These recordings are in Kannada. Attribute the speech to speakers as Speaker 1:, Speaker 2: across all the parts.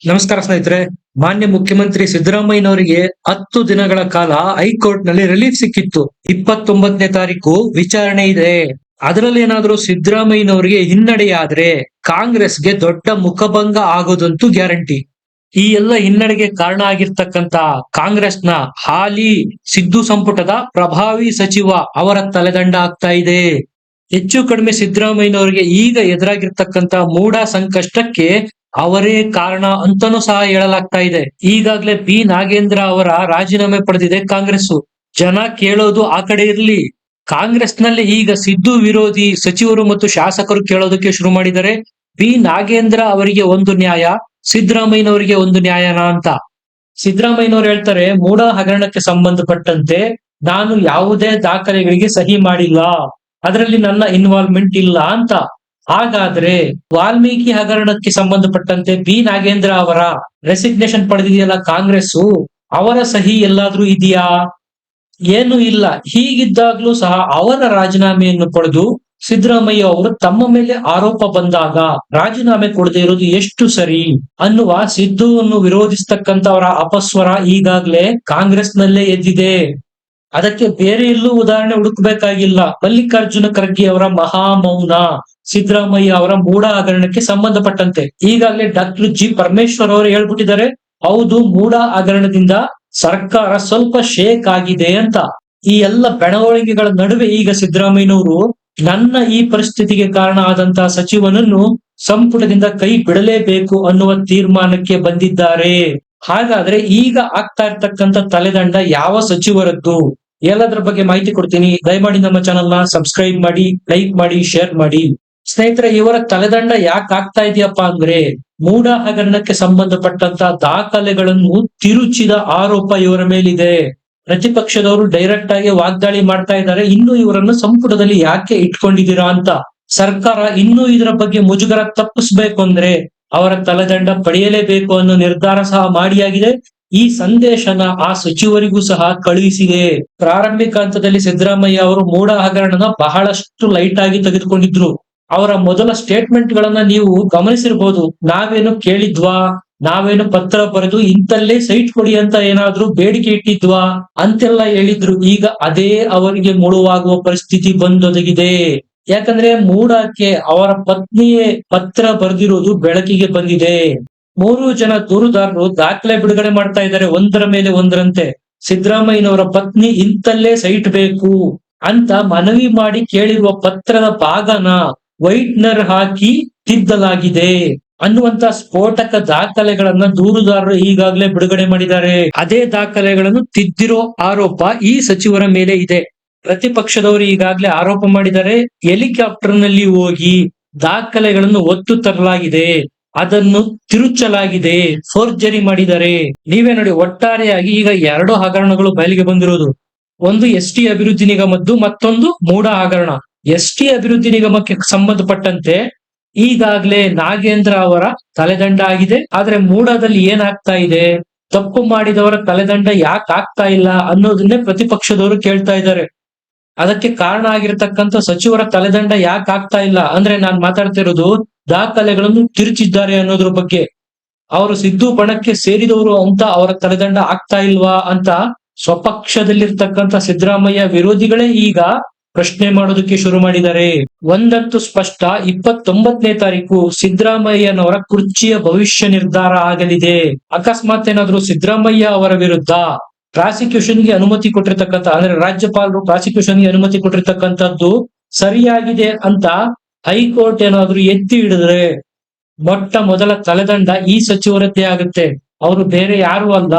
Speaker 1: ನಮಸ್ಕಾರ ಸ್ನೇಹಿತರೆ. ಮಾನ್ಯ ಮುಖ್ಯಮಂತ್ರಿ ಸಿದ್ದರಾಮಯ್ಯನವರಿಗೆ 10 ದಿನಗಳ ಕಾಲ ಹೈಕೋರ್ಟ್ ನಲ್ಲಿ ರಿಲೀಫ್ ಸಿಕ್ಕಿತ್ತು. 29ನೇ ತಾರೀಕು ವಿಚಾರಣೆ ಇದೆ. ಅದರಲ್ಲಿ ಏನಾದ್ರೂ ಸಿದ್ದರಾಮಯ್ಯನವರಿಗೆ ಹಿನ್ನಡೆಯಾದ್ರೆ ಕಾಂಗ್ರೆಸ್ಗೆ ದೊಡ್ಡ ಮುಖಭಂಗ ಆಗೋದಂತೂ ಗ್ಯಾರಂಟಿ. ಈ ಎಲ್ಲ ಹಿನ್ನಡೆಗೆ ಕಾರಣ ಆಗಿರ್ತಕ್ಕಂತ ಕಾಂಗ್ರೆಸ್ನ ಹಾಲಿ ಸಿದ್ದು ಸಂಪುಟದ ಪ್ರಭಾವಿ ಸಚಿವ ಅವರ ತಲೆದಂಡ ಆಗ್ತಾ ಇದೆ. ಹೆಚ್ಚು ಕಡಿಮೆ ಸಿದ್ದರಾಮಯ್ಯನವರಿಗೆ ಈಗ ಎದುರಾಗಿರ್ತಕ್ಕಂತ ಮೂಡ ಸಂಕಷ್ಟಕ್ಕೆ ಅವರೇ ಕಾರಣ ಅಂತಾನೂ ಸಹ ಹೇಳಲಾಗ್ತಾ ಇದೆ. ಈಗಾಗಲೇ ಬಿ ನಾಗೇಂದ್ರ ಅವರ ರಾಜೀನಾಮೆ ಪಡೆದಿದೆ ಕಾಂಗ್ರೆಸ್. ಜನ ಕೇಳೋದು ಆ ಕಡೆ ಇರ್ಲಿ, ಕಾಂಗ್ರೆಸ್ನಲ್ಲಿ ಈಗ ಸಿದ್ದು ವಿರೋಧಿ ಸಚಿವರು ಮತ್ತು ಶಾಸಕರು ಕೇಳೋದಕ್ಕೆ ಶುರು ಮಾಡಿದ್ದಾರೆ. ಬಿ ನಾಗೇಂದ್ರ ಅವರಿಗೆ ಒಂದು ನ್ಯಾಯ, ಸಿದ್ದರಾಮಯ್ಯನವರಿಗೆ ಒಂದು ನ್ಯಾಯನಾ ಅಂತ. ಸಿದ್ದರಾಮಯ್ಯನವರು ಹೇಳ್ತಾರೆ, ಮೂಡ ಹಗರಣಕ್ಕೆ ಸಂಬಂಧಪಟ್ಟಂತೆ ನಾನು ಯಾವುದೇ ದಾಖಲೆಗಳಿಗೆ ಸಹಿ ಮಾಡಿಲ್ಲ, ಅದರಲ್ಲಿ ನನ್ನ ಇನ್ವಾಲ್ವ್ಮೆಂಟ್ ಇಲ್ಲ ಅಂತ. ಹಾಗಾದ್ರೆ ವಾಲ್ಮೀಕಿ ಹಗರಣಕ್ಕೆ ಸಂಬಂಧಪಟ್ಟಂತೆ ಬಿ ನಾಗೇಂದ್ರ ಅವರ ರೆಸಿಗ್ನೇಷನ್ ಪಡೆದಿದೆಯಲ್ಲ ಕಾಂಗ್ರೆಸ್, ಅವರ ಸಹಿ ಎಲ್ಲಾದ್ರೂ ಇದೆಯಾ? ಏನು ಇಲ್ಲ. ಹೀಗಿದ್ದಾಗ್ಲೂ ಸಹ ಅವರ ರಾಜೀನಾಮೆಯನ್ನು ಪಡೆದು ಸಿದ್ದರಾಮಯ್ಯ ಅವರು ತಮ್ಮ ಮೇಲೆ ಆರೋಪ ಬಂದಾಗ ರಾಜೀನಾಮೆ ಕೊಡದೇ ಇರೋದು ಎಷ್ಟು ಸರಿ ಅನ್ನುವ ಸಿದ್ದುವನ್ನು ವಿರೋಧಿಸ್ತಕ್ಕಂಥವರ ಅಪಸ್ವರ ಈಗಾಗಲೇ ಕಾಂಗ್ರೆಸ್ನಲ್ಲೇ ಎದ್ದಿದೆ. ಅದಕ್ಕೆ ಬೇರೆ ಎಲ್ಲೂ ಉದಾಹರಣೆ ಹುಡುಕ್ಬೇಕಾಗಿಲ್ಲ. ಮಲ್ಲಿಕಾರ್ಜುನ ಖರ್ಗೆ ಅವರ ಮಹಾಮೌನ ಸಿದ್ದರಾಮಯ್ಯ ಅವರ ಮೂಡ ಹಗರಣಕ್ಕೆ ಸಂಬಂಧಪಟ್ಟಂತೆ ಈಗಾಗಲೇ ಡಾಕ್ಟರ್ ಜಿ ಪರಮೇಶ್ವರ್ ಅವರು ಹೇಳ್ಬಿಟ್ಟಿದ್ದಾರೆ, ಹೌದು ಮೂಡ ಹಗರಣದಿಂದ ಸರ್ಕಾರ ಸ್ವಲ್ಪ ಶೇಕ್ ಆಗಿದೆ ಅಂತ. ಈ ಎಲ್ಲ ಬೆಳವಣಿಗೆಗಳ ನಡುವೆ ಈಗ ಸಿದ್ದರಾಮಯ್ಯನವರು ನನ್ನ ಈ ಪರಿಸ್ಥಿತಿಗೆ ಕಾರಣ ಆದಂತಹ ಸಚಿವನನ್ನು ಸಂಪುಟದಿಂದ ಕೈ ಬಿಡಲೇಬೇಕು ಅನ್ನುವ ತೀರ್ಮಾನಕ್ಕೆ ಬಂದಿದ್ದಾರೆ. ಹಾಗಾದ್ರೆ ಈಗ ಆಗ್ತಾ ಇರ್ತಕ್ಕಂಥ ತಲೆದಂಡ ಯಾವ ಸಚಿವರದ್ದು ಎಲ್ಲದ್ರ ಬಗ್ಗೆ ಮಾಹಿತಿ ಕೊಡ್ತೀನಿ. ದಯಮಾಡಿ ನಮ್ಮ ಚಾನೆಲ್ ನ ಸಬ್ಸ್ಕ್ರೈಬ್ ಮಾಡಿ, ಲೈಕ್ ಮಾಡಿ, ಶೇರ್ ಮಾಡಿ. ಸ್ನೇಹಿತರೆ, ಇವರ ತಲೆದಂಡ ಯಾಕೆ ಆಗ್ತಾ ಇದೆಯಪ್ಪ ಅಂದ್ರೆ ಮೂಡ ಹಗರಣಕ್ಕೆ ಸಂಬಂಧಪಟ್ಟಂತ ದಾಖಲೆಗಳನ್ನು ತಿರುಚಿದ ಆರೋಪ ಇವರ ಮೇಲಿದೆ. ಪ್ರತಿಪಕ್ಷದವರು ಡೈರೆಕ್ಟ್ ಆಗಿ ವಾಗ್ದಾಳಿ ಮಾಡ್ತಾ ಇದ್ದಾರೆ, ಇನ್ನು ಇವರನ್ನು ಸಂಪುಟದಲ್ಲಿ ಯಾಕೆ ಇಟ್ಕೊಂಡಿದ್ದೀರಾ ಅಂತ. ಸರ್ಕಾರ ಇನ್ನೂ ಇದರ ಬಗ್ಗೆ ಮುಜುಗರ ತಪ್ಪಿಸ್ಬೇಕು ಅಂದ್ರೆ ಅವರ ತಲೆದಂಡ ಪಡೆಯಲೇಬೇಕು ಅನ್ನೋ ನಿರ್ಧಾರ ಸಹ ಮಾಡಿಯಾಗಿದೆ. ಈ ಸಂದೇಶನ ಆ ಸಚಿವರಿಗೂ ಸಹ ಕಳುಹಿಸಿದೆ. ಪ್ರಾರಂಭಿಕ ಹಂತದಲ್ಲಿ ಸಿದ್ದರಾಮಯ್ಯ ಅವರು ಮೂಡ ಹಗರಣನ ಬಹಳಷ್ಟು ಲೈಟ್ ಆಗಿ ತೆಗೆದುಕೊಂಡಿದ್ರು. ಅವರ ಮೊದಲ ಸ್ಟೇಟ್ಮೆಂಟ್ ಗಳನ್ನ ನೀವು ಗಮನಿಸಿರ್ಬೋದು. ನಾವೇನು ಕೇಳಿದ್ವಾ, ನಾವೇನು ಪತ್ರ ಬರೆದು ಇಂತಲ್ಲೇ ಸೈಟ್ ಕೊಡಿ ಅಂತ ಏನಾದ್ರೂ ಬೇಡಿಕೆ ಇಟ್ಟಿದ್ವಾ ಅಂತೆಲ್ಲ ಹೇಳಿದ್ರು. ಈಗ ಅದೇ ಅವರಿಗೆ ಮುಳುವಾಗುವ ಪರಿಸ್ಥಿತಿ ಬಂದೊದಗಿದೆ. ಯಾಕಂದ್ರೆ ಮೂಡಕ್ಕೆ ಅವರ ಪತ್ನಿಯೇ ಪತ್ರ ಬರೆದಿರುವುದು ಬೆಳಕಿಗೆ ಬಂದಿದೆ. 3 ಜನ ದೂರುದಾರರು ದಾಖಲೆ ಬಿಡುಗಡೆ ಮಾಡ್ತಾ ಇದ್ದಾರೆ, ಒಂದರ ಮೇಲೆ ಒಂದರಂತೆ. ಸಿದ್ದರಾಮಯ್ಯನವರ ಪತ್ನಿ ಇಂತಲ್ಲೇ ಸೈಟ್ ಬೇಕು ಅಂತ ಮನವಿ ಮಾಡಿ ಕೇಳಿರುವ ಪತ್ರದ ಭಾಗನ ವೈಟ್ನರ್ ಹಾಕಿ ತಿದ್ದಲಾಗಿದೆ ಅನ್ನುವಂತ ಸ್ಫೋಟಕ ದಾಖಲೆಗಳನ್ನ ದೂರುದಾರರು ಈಗಾಗಲೇ ಬಿಡುಗಡೆ ಮಾಡಿದ್ದಾರೆ. ಅದೇ ದಾಖಲೆಗಳನ್ನು ತಿದ್ದಿರೋ ಆರೋಪ ಈ ಸಚಿವರ ಮೇಲೆ ಇದೆ. ಪ್ರತಿಪಕ್ಷದವರು ಈಗಾಗಲೇ ಆರೋಪ ಮಾಡಿದ್ದಾರೆ, ಹೆಲಿಕಾಪ್ಟರ್ ನಲ್ಲಿ ಹೋಗಿ ದಾಖಲೆಗಳನ್ನು ಒತ್ತು ತರಲಾಗಿದೆ, ಅದನ್ನು ತಿರುಚಲಾಗಿದೆ, ಫೋರ್ಜರಿ ಮಾಡಿದ್ದಾರೆ. ನೀವೇ ನೋಡಿ, ಒಟ್ಟಾರೆಯಾಗಿ ಈಗ 2 ಹಗರಣಗಳು ಬಯಲಿಗೆ ಬಂದಿರೋದು. ಒಂದು ಎಸ್ಟಿ ಅಭಿವೃದ್ಧಿ ನಿಗಮದ್ದು, ಮತ್ತೊಂದು ಮೂಡ ಹಗರಣ. ಎಸ್ಟಿ ಅಭಿವೃದ್ಧಿ ನಿಗಮಕ್ಕೆ ಸಂಬಂಧಪಟ್ಟಂತೆ ಈಗಾಗಲೇ ನಾಗೇಂದ್ರ ಅವರ ತಲೆದಂಡ ಆಗಿದೆ. ಆದ್ರೆ ಮೂಡದಲ್ಲಿ ಏನಾಗ್ತಾ ಇದೆ, ತಪ್ಪು ಮಾಡಿದವರ ತಲೆದಂಡ ಯಾಕೆ ಆಗ್ತಾ ಇಲ್ಲ ಅನ್ನೋದನ್ನೇ ಪ್ರತಿಪಕ್ಷದವರು ಕೇಳ್ತಾ ಇದ್ದಾರೆ. ಅದಕ್ಕೆ ಕಾರಣ ಆಗಿರ್ತಕ್ಕಂಥ ಸಚಿವರ ತಲೆದಂಡ ಯಾಕೆ ಆಗ್ತಾ ಇಲ್ಲ ಅಂದ್ರೆ ನಾನ್ ಮಾತಾಡ್ತಿರೋದು ದಾಖಲೆಗಳನ್ನು ತಿರುಚಿದ್ದಾರೆ ಅನ್ನೋದ್ರ ಬಗ್ಗೆ. ಅವರು ಸಿದ್ದು ಬಣಕ್ಕೆ ಸೇರಿದವರು ಅಂತ ಅವರ ತಲೆದಂಡ ಆಗ್ತಾ ಇಲ್ವಾ ಅಂತ ಸ್ವಪಕ್ಷದಲ್ಲಿರ್ತಕ್ಕಂಥ ಸಿದ್ದರಾಮಯ್ಯ ವಿರೋಧಿಗಳೇ ಈಗ ಪ್ರಶ್ನೆ ಮಾಡೋದಕ್ಕೆ ಶುರು ಮಾಡಿದ್ದಾರೆ. ಒಂದಂತೂ ಸ್ಪಷ್ಟ, 29ನೇ ತಾರೀಕು ಸಿದ್ದರಾಮಯ್ಯನವರ ಕುರ್ಚಿಯ ಭವಿಷ್ಯ ನಿರ್ಧಾರ ಆಗಲಿದೆ. ಅಕಸ್ಮಾತ್ ಏನಾದ್ರೂ ಸಿದ್ದರಾಮಯ್ಯ ಅವರ ವಿರುದ್ಧ ಪ್ರಾಸಿಕ್ಯೂಷನ್ಗೆ ಅನುಮತಿ ಕೊಟ್ಟಿರ್ತಕ್ಕಂಥ ಅಂದ್ರೆ ರಾಜ್ಯಪಾಲರು ಪ್ರಾಸಿಕ್ಯೂಷನ್ಗೆ ಅನುಮತಿ ಕೊಟ್ಟಿರ್ತಕ್ಕಂಥದ್ದು ಸರಿಯಾಗಿದೆ ಅಂತ ಹೈಕೋರ್ಟ್ ಏನಾದ್ರೂ ಎತ್ತಿ ಹಿಡಿದ್ರೆ ಮೊಟ್ಟ ಮೊದಲ ತಲೆದಂಡ ಈ ಸಚಿವರದ್ದೇ ಆಗುತ್ತೆ. ಅವರು ಬೇರೆ ಯಾರು ಅಲ್ಲ,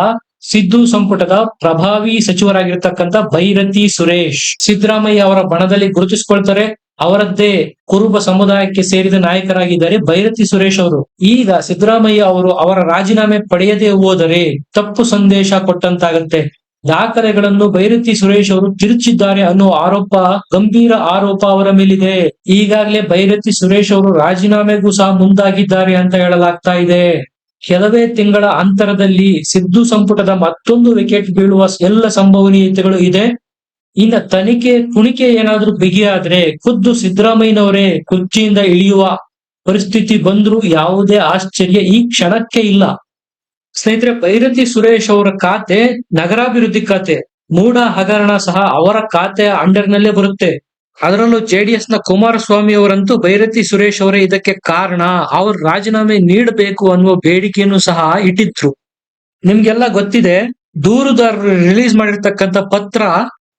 Speaker 1: ಸಿದ್ದು ಸಂಪುಟದ ಪ್ರಭಾವಿ ಸಚಿವರಾಗಿರ್ತಕ್ಕಂಥ ಭೈರತಿ ಸುರೇಶ್. ಸಿದ್ದರಾಮಯ್ಯ ಅವರ ಬಣದಲ್ಲಿ ಗುರುತಿಸಿಕೊಳ್ತಾರೆ. ಅವರದ್ದೇ ಕುರುಬ ಸಮುದಾಯಕ್ಕೆ ಸೇರಿದ ನಾಯಕರಾಗಿದ್ದಾರೆ ಭೈರತಿ ಸುರೇಶ್ ಅವರು. ಈಗ ಸಿದ್ದರಾಮಯ್ಯ ಅವರು ಅವರ ರಾಜೀನಾಮೆ ಪಡೆಯದೆ ಹೋದರೆ ತಪ್ಪು ಸಂದೇಶ ಕೊಟ್ಟಂತಾಗತ್ತೆ. ದಾಖಲೆಗಳನ್ನು ಭೈರತಿ ಸುರೇಶ್ ಅವರು ತಿರುಚಿದ್ದಾರೆ ಅನ್ನೋ ಆರೋಪ, ಗಂಭೀರ ಆರೋಪ ಅವರ ಮೇಲಿದೆ. ಈಗಾಗಲೇ ಭೈರತಿ ಸುರೇಶ್ ಅವರು ರಾಜೀನಾಮೆಗೂ ಸಹ ಮುಂದಾಗಿದ್ದಾರೆ ಅಂತ ಹೇಳಲಾಗ್ತಾ ಇದೆ. ಕೆಲವೇ ತಿಂಗಳ ಅಂತರದಲ್ಲಿ ಸಿದ್ದು ಸಂಪುಟದ ಮತ್ತೊಂದು ವಿಕೆಟ್ ಬೀಳುವ ಎಲ್ಲ ಸಂಭವನೀಯತೆಗಳು ಇದೆ. ಇನ್ನ ತನಿಖೆ ಕುಣಿಕೆ ಏನಾದ್ರೂ ಬಿಗಿಯಾದ್ರೆ ಖುದ್ದು ಸಿದ್ದರಾಮಯ್ಯನವರೇ ಕುರ್ಚಿಯಿಂದ ಇಳಿಯುವ ಪರಿಸ್ಥಿತಿ ಬಂದ್ರೂ ಯಾವುದೇ ಆಶ್ಚರ್ಯ ಈ ಕ್ಷಣಕ್ಕೆ ಇಲ್ಲ. ಸ್ನೇಹಿತರೆ, ಭೈರತಿ ಸುರೇಶ್ ಅವರ ಖಾತೆ ನಗರಾಭಿವೃದ್ಧಿ ಖಾತೆ, ಮೂಡ ಹಗರಣ ಸಹ ಅವರ ಖಾತೆ ಅಂಡರ್ ನಲ್ಲೇ ಬರುತ್ತೆ. ಅದರಲ್ಲೂ ಜೆಡಿಎಸ್ ನ ಕುಮಾರಸ್ವಾಮಿ ಅವರಂತೂ ಭೈರತಿ ಸುರೇಶ್ ಅವರೇ ಇದಕ್ಕೆ ಕಾರಣ, ಅವ್ರು ರಾಜೀನಾಮೆ ನೀಡಬೇಕು ಅನ್ನುವ ಬೇಡಿಕೆಯನ್ನು ಸಹ ಇಟ್ಟಿದ್ರು. ನಿಮ್ಗೆಲ್ಲ ಗೊತ್ತಿದೆ, ದೂರುದಾರರು ರಿಲೀಸ್ ಮಾಡಿರ್ತಕ್ಕಂಥ ಪತ್ರ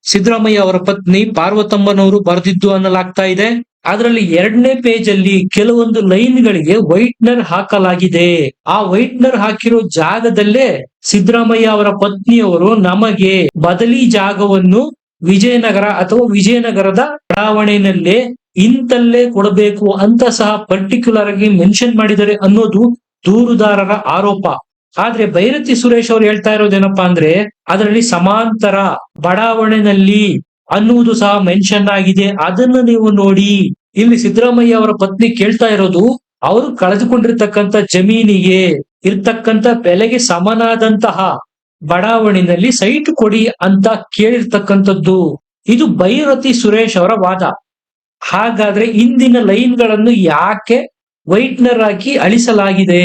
Speaker 1: ಸಿದ್ದರಾಮಯ್ಯ ಅವರ ಪತ್ನಿ ಪಾರ್ವತಮ್ಮನವರು ಬರೆದಿದ್ದು ಅನ್ನಲಾಗ್ತಾ ಇದೆ. ಅದರಲ್ಲಿ 2ನೇ ಪೇಜ್ ಅಲ್ಲಿ ಕೆಲವೊಂದು ಲೈನ್ಗಳಿಗೆ ವೈಟ್ನರ್ ಹಾಕಲಾಗಿದೆ. ಆ ವೈಟ್ನರ್ ಹಾಕಿರೋ ಜಾಗದಲ್ಲೇ ಸಿದ್ದರಾಮಯ್ಯ ಅವರ ಪತ್ನಿಯವರು ನಮಗೆ ಬದಲಿ ಜಾಗವನ್ನು ವಿಜಯನಗರ ಅಥವಾ ವಿಜಯನಗರದ ಬಡಾವಣೆಯಲ್ಲೇ ಇಂತಲ್ಲೇ ಕೊಡಬೇಕು ಅಂತ ಸಹ ಪರ್ಟಿಕ್ಯುಲರ್ ಆಗಿ ಮೆನ್ಷನ್ ಮಾಡಿದ್ದಾರೆ ಅನ್ನೋದು ದೂರುದಾರರ ಆರೋಪ. ಆದ್ರೆ ಭೈರತಿ ಸುರೇಶ್ ಅವರು ಹೇಳ್ತಾ ಇರೋದೇನಪ್ಪಾ ಅಂದ್ರೆ, ಅದರಲ್ಲಿ ಸಮಾಂತರ ಬಡಾವಣೆಯಲ್ಲಿ ಅನ್ನುವುದು ಸಹ ಮೆನ್ಷನ್ ಆಗಿದೆ, ಅದನ್ನು ನೀವು ನೋಡಿ. ಇಲ್ಲಿ ಸಿದ್ದರಾಮಯ್ಯ ಅವರ ಪತ್ನಿ ಕೇಳ್ತಾ ಇರೋದು, ಅವರು ಕಳೆದುಕೊಂಡಿರ್ತಕ್ಕಂಥ ಜಮೀನಿಗೆ ಇರ್ತಕ್ಕಂಥ ಬೆಲೆಗೆ ಸಮನಾದಂತಹ ಬಡಾವಣೆಯಲ್ಲಿ ಸೈಟ್ ಕೊಡಿ ಅಂತ ಕೇಳಿರ್ತಕ್ಕಂಥದ್ದು. ಇದು ಭೈರತಿ ಸುರೇಶ್ ಅವರ ವಾದ. ಹಾಗಾದ್ರೆ ಇಂದಿನ ಲೈನ್ಗಳನ್ನು ಯಾಕೆ ವೈಟ್ನರ್ ಹಾಕಿ ಅಳಿಸಲಾಗಿದೆ?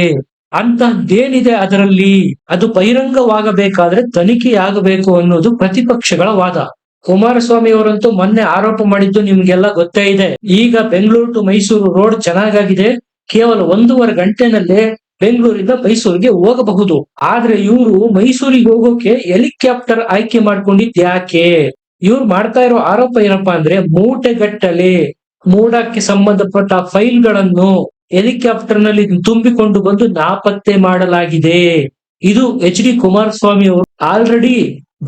Speaker 1: ಅಂತಹದ್ದೇನಿದೆ ಅದರಲ್ಲಿ? ಅದು ಬಹಿರಂಗವಾಗಬೇಕಾದ್ರೆ ತನಿಖೆಯಾಗಬೇಕು ಅನ್ನೋದು ಪ್ರತಿಪಕ್ಷಗಳ ವಾದ. ಕುಮಾರಸ್ವಾಮಿ ಅವರಂತೂ ಮೊನ್ನೆ ಆರೋಪ ಮಾಡಿದ್ದು ನಿಮ್ಗೆಲ್ಲ ಗೊತ್ತೇ ಇದೆ. ಈಗ ಬೆಂಗಳೂರು ಟು ಮೈಸೂರು ರೋಡ್ ಚೆನ್ನಾಗಾಗಿದೆ, ಕೇವಲ 1.5 ಗಂಟೆನಲ್ಲೇ ಬೆಂಗಳೂರಿಂದ ಮೈಸೂರಿಗೆ ಹೋಗಬಹುದು. ಆದ್ರೆ ಇವರು ಮೈಸೂರಿಗೆ ಹೋಗೋಕೆ ಹೆಲಿಕಾಪ್ಟರ್ ಆಯ್ಕೆ ಮಾಡ್ಕೊಂಡಿದ್ ಯಾಕೆ? ಇವ್ರು ಮಾಡ್ತಾ ಇರೋ ಆರೋಪ ಏನಪ್ಪಾ ಅಂದ್ರೆ, ಮೂಟೆಗಟ್ಟಲೆ ಮೂಡಕ್ಕೆ ಸಂಬಂಧಪಟ್ಟ ಫೈಲ್ಗಳನ್ನು ಹೆಲಿಕಾಪ್ಟರ್ ನಲ್ಲಿ ತುಂಬಿಕೊಂಡು ಬಂದು ನಾಪತ್ತೆ ಮಾಡಲಾಗಿದೆ. ಇದು HD ಕುಮಾರಸ್ವಾಮಿ ಅವರು ಆಲ್ರೆಡಿ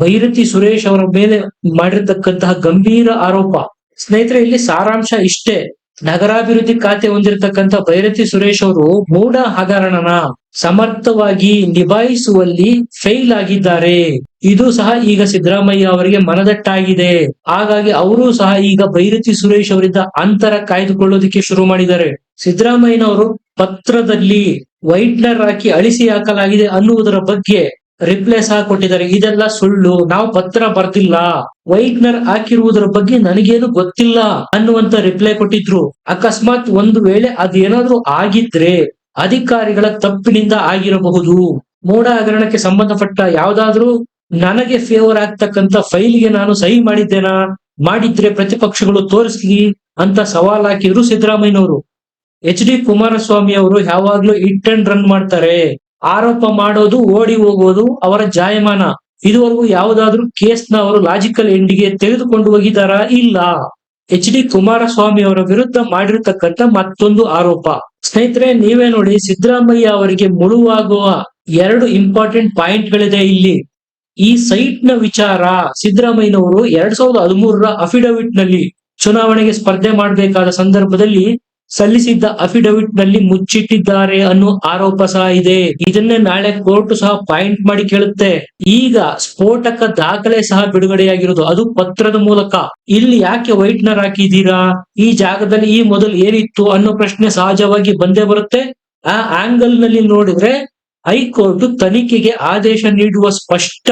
Speaker 1: ಭೈರತಿ ಸುರೇಶ್ ಅವರ ಮೇಲೆ ಮಾಡಿರ್ತಕ್ಕಂತಹ ಗಂಭೀರ ಆರೋಪ. ಸ್ನೇಹಿತರೆ, ಇಲ್ಲಿ ಸಾರಾಂಶ ಇಷ್ಟೇ. ನಗರಾಭಿವೃದ್ಧಿ ಖಾತೆ ಹೊಂದಿರತಕ್ಕಂಥ ಭೈರತಿ ಸುರೇಶ್ ಅವರು ಮೂಡ ಹಗರಣನ ಸಮರ್ಥವಾಗಿ ನಿಭಾಯಿಸುವಲ್ಲಿ ಫೇಲ್ ಆಗಿದ್ದಾರೆ. ಇದು ಸಹ ಈಗ ಸಿದ್ದರಾಮಯ್ಯ ಅವರಿಗೆ ಮನದಟ್ಟಾಗಿದೆ. ಹಾಗಾಗಿ ಅವರು ಸಹ ಈಗ ಭೈರತಿ ಸುರೇಶ್ ಅವರಿಂದ ಅಂತರ ಕಾಯ್ದುಕೊಳ್ಳೋದಕ್ಕೆ ಶುರು ಮಾಡಿದ್ದಾರೆ. ಸಿದ್ದರಾಮಯ್ಯನವರು ಪತ್ರದಲ್ಲಿ ವೈಟ್ನರ್ ಹಾಕಿ ಅಳಿಸಿ ಹಾಕಲಾಗಿದೆ ಅನ್ನುವುದರ ಬಗ್ಗೆ ರಿಪ್ಲೈ ಸಹ ಕೊಟ್ಟಿದ್ದಾರೆ. ಇದೆಲ್ಲ ಸುಳ್ಳು, ನಾವು ಪತ್ರ ಬರ್ದಿಲ್ಲ, ವೈಟ್ನರ್ ಹಾಕಿರುವುದರ ಬಗ್ಗೆ ನನಗೇನು ಗೊತ್ತಿಲ್ಲ ಅನ್ನುವಂತ ರಿಪ್ಲೈ ಕೊಟ್ಟಿದ್ರು. ಅಕಸ್ಮಾತ್ ಒಂದು ವೇಳೆ ಅದೇನಾದ್ರೂ ಆಗಿದ್ರೆ ಅಧಿಕಾರಿಗಳ ತಪ್ಪಿನಿಂದ ಆಗಿರಬಹುದು. ಮೂಡ ಹಗರಣಕ್ಕೆ ಸಂಬಂಧಪಟ್ಟ ಯಾವ್ದಾದ್ರೂ ನನಗೆ ಫೇವರ್ ಆಗ್ತಕ್ಕಂಥ ಫೈಲ್ಗೆ ನಾನು ಸಹಿ ಮಾಡಿದ್ದೇನಾ? ಮಾಡಿದ್ರೆ ಪ್ರತಿಪಕ್ಷಗಳು ತೋರಿಸ್ಲಿ ಅಂತ ಸವಾಲ್ ಹಾಕಿದ್ರು ಸಿದ್ದರಾಮಯ್ಯನವರು. HD ಕುಮಾರಸ್ವಾಮಿ ಅವರು ಯಾವಾಗ್ಲೂ ಹಿಟ್ ಅಂಡ್ ರನ್ ಮಾಡ್ತಾರೆ. ಆರೋಪ ಮಾಡೋದು, ಓಡಿ ಹೋಗೋದು ಅವರ ಜಾಯಮಾನ. ಇದುವರೆಗೂ ಯಾವುದಾದ್ರೂ ಕೇಸ್ನ ಅವರು ಲಾಜಿಕಲ್ ಎಂಡಿಗೆ ತೆಗೆದುಕೊಂಡು ಹೋಗಿದಾರಾ? ಇಲ್ಲ. HD ಕುಮಾರಸ್ವಾಮಿ ಅವರ ವಿರುದ್ಧ ಮಾಡಿರ್ತಕ್ಕಂಥ ಮತ್ತೊಂದು ಆರೋಪ. ಸ್ನೇಹಿತರೆ, ನೀವೇ ನೋಡಿ, ಸಿದ್ದರಾಮಯ್ಯ ಅವರಿಗೆ ಮುಳುವಾಗುವ 2 ಇಂಪಾರ್ಟೆಂಟ್ ಪಾಯಿಂಟ್ ಗಳಿದೆ ಇಲ್ಲಿ. ಈ ಸೈಟ್ ನ ವಿಚಾರ ಸಿದ್ದರಾಮಯ್ಯನವರು 2013ರ ಅಫಿಡವಿಟ್ ನಲ್ಲಿ ಚುನಾವಣೆಗೆ ಸ್ಪರ್ಧೆ ಮಾಡಬೇಕಾದ ಸಂದರ್ಭದಲ್ಲಿ ಸಲ್ಲಿಸಿದ್ದ ಅಫಿಡವಿಟ್ ನಲ್ಲಿ ಮುಚ್ಚಿಟ್ಟಿದ್ದಾರೆ ಅನ್ನೋ ಆರೋಪ ಸಹ ಇದೆ. ಇದನ್ನೇ ನಾಳೆ ಕೋರ್ಟ್ ಸಹ ಪಾಯಿಂಟ್ ಮಾಡಿ ಕೇಳುತ್ತೆ. ಈಗ ಸ್ಫೋಟಕ ದಾಖಲೆ ಸಹ ಬಿಡುಗಡೆಯಾಗಿರೋದು, ಅದು ಪತ್ರದ ಮೂಲಕ. ಇಲ್ಲಿ ಯಾಕೆ ವೈಟ್ನರ್ ಹಾಕಿದೀರಾ? ಈ ಜಾಗದಲ್ಲಿ ಈ ಮೊದಲು ಏನಿತ್ತು ಅನ್ನೋ ಪ್ರಶ್ನೆ ಸಹಜವಾಗಿ ಬಂದೇ ಬರುತ್ತೆ. ಆ ಆಂಗಲ್ ನಲ್ಲಿ ನೋಡಿದ್ರೆ ಹೈಕೋರ್ಟ್ ತನಿಖೆಗೆ ಆದೇಶ ನೀಡುವ ಸ್ಪಷ್ಟ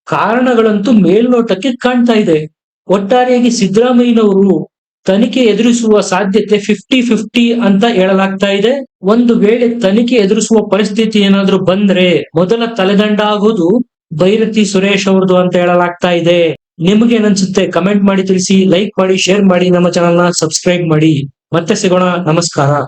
Speaker 1: ಕಾರಣಗಳಂತೂ ಮೇಲ್ನೋಟಕ್ಕೆ ಕಾಣ್ತಾ ಇದೆ. ಒಟ್ಟಾರೆಯಾಗಿ ಸಿದ್ದರಾಮಯ್ಯನವರು ತನಿಖೆ ಎದುರಿಸುವ ಸಾಧ್ಯತೆ 50-50 ಅಂತ ಹೇಳಲಾಗ್ತಾ ಇದೆ. ಒಂದು ವೇಳೆ ತನಿಖೆ ಎದುರಿಸುವ ಪರಿಸ್ಥಿತಿ ಏನಾದ್ರೂ ಬಂದ್ರೆ ಮೊದಲ ತಲೆದಂಡ ಆಗೋದು ಭೈರತಿ ಸುರೇಶ್ ಅವ್ರದ್ದು ಅಂತ ಹೇಳಲಾಗ್ತಾ ಇದೆ. ನಿಮ್ಗೇನನ್ಸುತ್ತೆ? ಕಮೆಂಟ್ ಮಾಡಿ ತಿಳಿಸಿ, ಲೈಕ್ ಮಾಡಿ, ಶೇರ್ ಮಾಡಿ, ನಮ್ಮ ಚಾನಲ್ ನ ಸಬ್ಸ್ಕ್ರೈಬ್ ಮಾಡಿ. ಮತ್ತೆ ಸಿಗೋಣ. ನಮಸ್ಕಾರ.